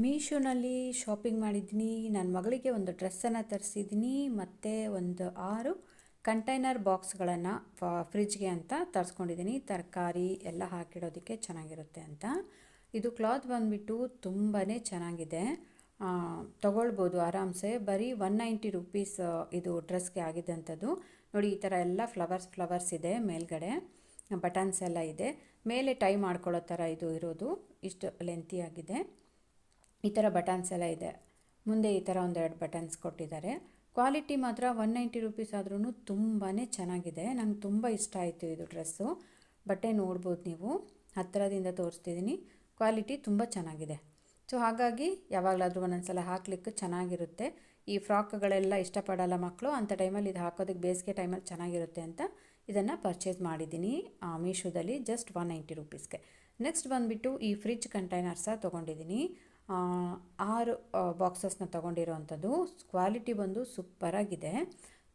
ಮೀಶೋನಲ್ಲಿ shopping ಮಾಡಿದ್ದೀನಿ. ನನ್ನ ಮಗಳಿಗೆ ಒಂದು ಡ್ರೆಸ್ಸನ್ನು ತರಿಸಿದ್ದೀನಿ ಮತ್ತು ಒಂದು 6 ಕಂಟೈನರ್ ಬಾಕ್ಸ್ಗಳನ್ನು ಫ್ರಿಜ್ಗೆ ಅಂತ ತರಿಸ್ಕೊಂಡಿದ್ದೀನಿ. ತರಕಾರಿ ಎಲ್ಲ ಹಾಕಿಡೋದಕ್ಕೆ ಚೆನ್ನಾಗಿರುತ್ತೆ ಅಂತ. ಇದು ಕ್ಲಾತ್ ಬಂದುಬಿಟ್ಟು ತುಂಬಾ ಚೆನ್ನಾಗಿದೆ, ತೊಗೊಳ್ಬೋದು ಆರಾಮ್ಸೆ. ಬರೀ 190 ರುಪೀಸ್ ಇದು ಡ್ರೆಸ್ಗೆ ಆಗಿದ್ದಂಥದ್ದು. ನೋಡಿ, ಈ ಥರ ಎಲ್ಲ ಫ್ಲವರ್ಸ್ ಇದೆ, ಮೇಲ್ಗಡೆ ಬಟನ್ಸ್ ಎಲ್ಲ ಇದೆ, ಮೇಲೆ ಟೈ ಮಾಡ್ಕೊಳ್ಳೋ ಥರ ಇದು ಇರೋದು, ಇಷ್ಟು ಲೆಂತಿಯಾಗಿದೆ. ಈ ಥರ ಬಟನ್ಸ್ ಎಲ್ಲ ಇದೆ, ಮುಂದೆ ಈ ಥರ ಒಂದೆರಡು ಬಟನ್ಸ್ ಕೊಟ್ಟಿದ್ದಾರೆ. ಕ್ವಾಲಿಟಿ ಮಾತ್ರ 190 ರುಪೀಸ್ ಆದ್ರೂ ತುಂಬಾ ಚೆನ್ನಾಗಿದೆ. ನಂಗೆ ತುಂಬ ಇಷ್ಟ ಆಯಿತು ಇದು ಡ್ರೆಸ್ಸು. ಬಟ್ಟೆ ನೋಡ್ಬೋದು ನೀವು, ಹತ್ತಿರದಿಂದ ತೋರಿಸ್ತಿದ್ದೀನಿ. ಕ್ವಾಲಿಟಿ ತುಂಬ ಚೆನ್ನಾಗಿದೆ. ಸೊ ಹಾಗಾಗಿ ಯಾವಾಗಲಾದರೂ ಒಂದೊಂದ್ಸಲ ಹಾಕ್ಲಿಕ್ಕೆ ಚೆನ್ನಾಗಿರುತ್ತೆ. ಈ ಫ್ರಾಕ್ಗಳೆಲ್ಲ ಇಷ್ಟಪಡಲ್ಲ ಮಕ್ಕಳು, ಅಂಥ ಟೈಮಲ್ಲಿ ಇದು ಹಾಕೋದಕ್ಕೆ ಬೇಸಿಗೆ ಟೈಮಲ್ಲಿ ಚೆನ್ನಾಗಿರುತ್ತೆ ಅಂತ ಇದನ್ನು ಪರ್ಚೇಸ್ ಮಾಡಿದ್ದೀನಿ ಮೀಶೋದಲ್ಲಿ, ಜಸ್ಟ್ 190 ರುಪೀಸ್ಗೆ. ನೆಕ್ಸ್ಟ್ ಬಂದುಬಿಟ್ಟು ಈ ಫ್ರಿಜ್ ಕಂಟೈನರ್ಸ ತೊಗೊಂಡಿದ್ದೀನಿ. 6 ಬಾಕ್ಸಸ್ನ ತೊಗೊಂಡಿರೋವಂಥದ್ದು. ಕ್ವಾಲಿಟಿ ಬಂದು ಸೂಪರಾಗಿದೆ,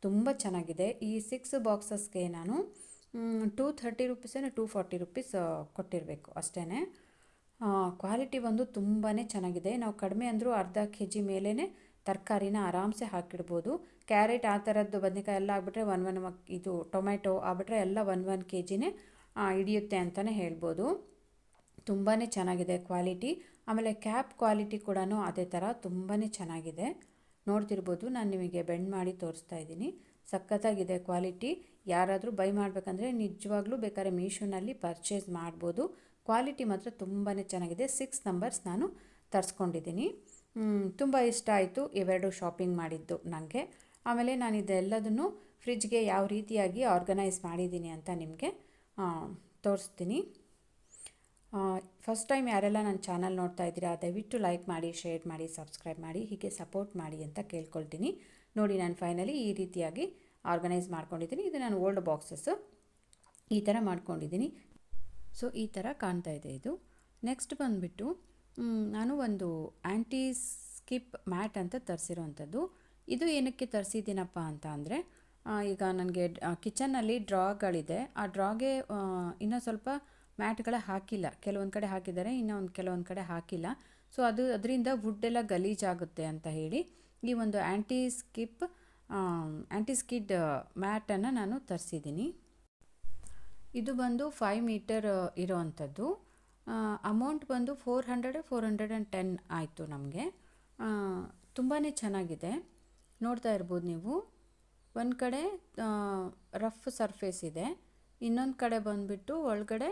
ತುಂಬ ಚೆನ್ನಾಗಿದೆ. ಈ 6 ಬಾಕ್ಸಸ್ಗೆ ನಾನು 230 ರುಪೀಸೇನೋ 240 ರುಪೀಸ್ ಕೊಟ್ಟಿರಬೇಕು ಅಷ್ಟೇ. ಕ್ವಾಲಿಟಿ ಬಂದು ತುಂಬಾ ಚೆನ್ನಾಗಿದೆ. ನಾವು ಕಡಿಮೆ ಅಂದರೂ ಅರ್ಧ kg ಮೇಲೇ ತರಕಾರಿನ ಆರಾಮ್ಸೆ ಹಾಕಿಡ್ಬೋದು. ಕ್ಯಾರೆಟ್ ಆ ಥರದ್ದು ಬದನೆಕಾಯಿ ಎಲ್ಲ ಆಗಿಬಿಟ್ರೆ ಇದು ಟೊಮೆಟೊ ಆಗಿಬಿಟ್ರೆ ಎಲ್ಲ 1 kgನೇ ಹಿಡಿಯುತ್ತೆ ಅಂತಲೇ ಹೇಳ್ಬೋದು. ತುಂಬಾ ಚೆನ್ನಾಗಿದೆ ಕ್ವಾಲಿಟಿ. ಆಮೇಲೆ ಕ್ಯಾಪ್ ಕ್ವಾಲಿಟಿ ಕೂಡ ಅದೇ ಥರ ತುಂಬಾ ಚೆನ್ನಾಗಿದೆ. ನೋಡ್ತಿರ್ಬೋದು, ನಾನು ನಿಮಗೆ ಬೆಂಡ್ ಮಾಡಿ ತೋರಿಸ್ತಾ ಇದ್ದೀನಿ. ಸಖತ್ತಾಗಿದೆ ಕ್ವಾಲಿಟಿ. ಯಾರಾದರೂ ಬೈ ಮಾಡಬೇಕಂದ್ರೆ ನಿಜವಾಗ್ಲೂ ಬೇಕಾದ್ರೆ ಮೀಶೋನಲ್ಲಿ ಪರ್ಚೇಸ್ ಮಾಡ್ಬೋದು. ಕ್ವಾಲಿಟಿ ಮಾತ್ರ ತುಂಬಾ ಚೆನ್ನಾಗಿದೆ. 6 ನಂಬರ್ಸ್ ನಾನು ತರಿಸ್ಕೊಂಡಿದ್ದೀನಿ. ತುಂಬ ಇಷ್ಟ ಆಯಿತು ಇವೆರಡು ಶಾಪಿಂಗ್ ಮಾಡಿದ್ದು ನನಗೆ. ಆಮೇಲೆ ನಾನು ಇದೆಲ್ಲದನ್ನು ಫ್ರಿಜ್ಗೆ ಯಾವ ರೀತಿಯಾಗಿ ಆರ್ಗನೈಸ್ ಮಾಡಿದ್ದೀನಿ ಅಂತ ನಿಮಗೆ ತೋರಿಸ್ತೀನಿ. ಫಸ್ಟ್ ಟೈಮ್ ಯಾರೆಲ್ಲ ನನ್ನ ಚಾನಲ್ ನೋಡ್ತಾ ಇದ್ದೀರಾ, ದಯವಿಟ್ಟು ಲೈಕ್ ಮಾಡಿ, ಶೇರ್ ಮಾಡಿ, ಸಬ್ಸ್ಕ್ರೈಬ್ ಮಾಡಿ, ಹೀಗೆ ಸಪೋರ್ಟ್ ಮಾಡಿ ಅಂತ ಕೇಳ್ಕೊಳ್ತೀನಿ. ನೋಡಿ, ನಾನು ಫೈನಲಿ ಈ ರೀತಿಯಾಗಿ ಆರ್ಗನೈಸ್ ಮಾಡ್ಕೊಂಡಿದ್ದೀನಿ. ಇದು ನಾನು ಓಲ್ಡ್ ಬಾಕ್ಸಸ್ಸು ಈ ಥರ ಮಾಡ್ಕೊಂಡಿದ್ದೀನಿ. ಸೊ ಈ ಥರ ಕಾಣ್ತಾ ಇದೆ ಇದು. ನೆಕ್ಸ್ಟ್ ಬಂದುಬಿಟ್ಟು ನಾನು ಒಂದು ಆ್ಯಂಟಿ ಸ್ಕಿಪ್ ಮ್ಯಾಟ್ ಅಂತ ತರಿಸಿರೋವಂಥದ್ದು. ಇದು ಏನಕ್ಕೆ ತರಿಸಿದ್ದೀನಪ್ಪ ಅಂತ ಅಂದರೆ, ಈಗ ನನಗೆ ಕಿಚನ್ನಲ್ಲಿ ಡ್ರಾಗಳಿದೆ. ಆ ಡ್ರಾಗೆ ಇನ್ನೂ ಸ್ವಲ್ಪ ಮ್ಯಾಟ್ಗಳ ಹಾಕಿಲ್ಲ. ಕೆಲವೊಂದು ಕಡೆ ಹಾಕಿದ್ದಾರೆ, ಕೆಲವೊಂದು ಕಡೆ ಹಾಕಿಲ್ಲ. ಸೊ ಅದರಿಂದ ವುಡ್ಡೆಲ್ಲ ಗಲೀಜಾಗುತ್ತೆ ಅಂತ ಹೇಳಿ ಈ ಒಂದು ಆ್ಯಂಟಿ ಸ್ಕಿಡ್ ಮ್ಯಾಟನ್ನು ನಾನು ತರಿಸಿದ್ದೀನಿ. ಇದು ಬಂದು 5 ಮೀಟರ್ ಇರೋವಂಥದ್ದು. ಅಮೌಂಟ್ ಬಂದು 410 ಆಯಿತು ನಮಗೆ. ತುಂಬಾ ಚೆನ್ನಾಗಿದೆ, ನೋಡ್ತಾ ಇರ್ಬೋದು ನೀವು. ಒಂದು ಕಡೆ ರಫ್ ಸರ್ಫೇಸ್ ಇದೆ, ಇನ್ನೊಂದು ಕಡೆ ಬಂದುಬಿಟ್ಟು ಒಳಗಡೆ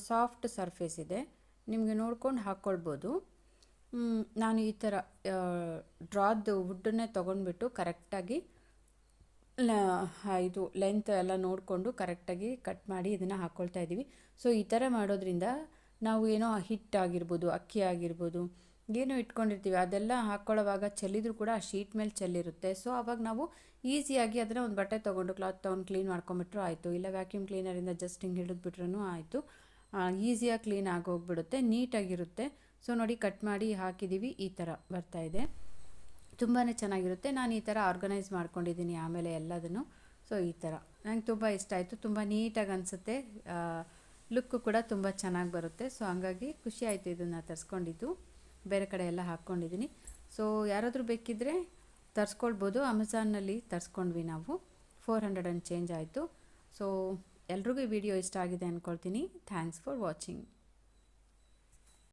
ಸಾಫ್ಟ್ ಸರ್ಫೇಸ್ ಇದೆ. ನಿಮಗೆ ನೋಡ್ಕೊಂಡು ಹಾಕ್ಕೊಳ್ಬೋದು. ನಾನು ಈ ಥರ ಡ್ರಾದ್ದು ವುಡ್ಡನ್ನೇ ತೊಗೊಂಡ್ಬಿಟ್ಟು ಕರೆಕ್ಟಾಗಿ ಇದು ಲೆಂತ್ ಎಲ್ಲ ನೋಡಿಕೊಂಡು ಕರೆಕ್ಟಾಗಿ ಕಟ್ ಮಾಡಿ ಇದನ್ನು ಹಾಕ್ಕೊಳ್ತಾ ಇದ್ದೀವಿ. ಸೊ ಈ ಥರ ಮಾಡೋದ್ರಿಂದ ನಾವು ಏನೋ ಹಿಟ್ಟಾಗಿರ್ಬೋದು, ಅಕ್ಕಿ ಆಗಿರ್ಬೋದು, ಏನೋ ಇಟ್ಕೊಂಡಿರ್ತೀವಿ, ಅದೆಲ್ಲ ಹಾಕ್ಕೊಳ್ಳೋವಾಗ ಚೆಲ್ಲಿದ್ರು ಕೂಡ ಆ ಶೀಟ್ ಮೇಲೆ ಚೆಲ್ಲಿರುತ್ತೆ. ಸೊ ಆವಾಗ ನಾವು ಈಸಿಯಾಗಿ ಅದನ್ನು ಒಂದು ಬಟ್ಟೆ ತೊಗೊಂಡು ಕ್ಲಾತ್ ತೊಗೊಂಡು ಕ್ಲೀನ್ ಮಾಡ್ಕೊಂಬಿಟ್ರೂ ಆಯಿತು, ಇಲ್ಲ ವ್ಯಾಕ್ಯೂಮ್ ಕ್ಲೀನರಿಂದ ಜಸ್ಟ್ ಹಿಂಗೆ ಹಿಡಿದ್ಬಿಟ್ರೂ ಆಯಿತು. ಈಸಿಯಾಗಿ ಕ್ಲೀನ್ ಆಗೋಗ್ಬಿಡುತ್ತೆ, ನೀಟಾಗಿರುತ್ತೆ. ಸೊ ನೋಡಿ, ಕಟ್ ಮಾಡಿ ಹಾಕಿದ್ದೀವಿ, ಈ ಥರ ಬರ್ತಾಯಿದೆ. ತುಂಬಾ ಚೆನ್ನಾಗಿರುತ್ತೆ. ನಾನು ಈ ಥರ ಆರ್ಗನೈಸ್ ಮಾಡ್ಕೊಂಡಿದ್ದೀನಿ ಆಮೇಲೆ ಎಲ್ಲದನ್ನು. ಸೊ ಈ ಥರ ನಂಗೆ ತುಂಬ ಇಷ್ಟ ಆಯಿತು. ತುಂಬ ನೀಟಾಗಿ ಅನಿಸುತ್ತೆ, ಲುಕ್ಕು ಕೂಡ ತುಂಬ ಚೆನ್ನಾಗಿ ಬರುತ್ತೆ. ಸೊ ಹಂಗಾಗಿ ಖುಷಿ ಆಯಿತು ಇದನ್ನು ತರಿಸ್ಕೊಂಡಿದ್ದು. ಬೇರೆ ಕಡೆ ಎಲ್ಲ ಹಾಕ್ಕೊಂಡಿದ್ದೀನಿ. ಸೊ ಯಾರಾದರೂ ಬೇಕಿದ್ದರೆ ತರಿಸ್ಕೊಳ್ಬೋದು. ಅಮೆಝಾನ್ನಲ್ಲಿ ತರಿಸ್ಕೊಂಡ್ವಿ ನಾವು. 400 ಚೇಂಜ್ ಆಯಿತು. ಸೊ ಎಲ್ರಿಗೂ ಈ ವಿಡಿಯೋ ಇಷ್ಟ ಆಗಿದೆ ಅಂದ್ಕೊಳ್ತೀನಿ. Thanks for watching.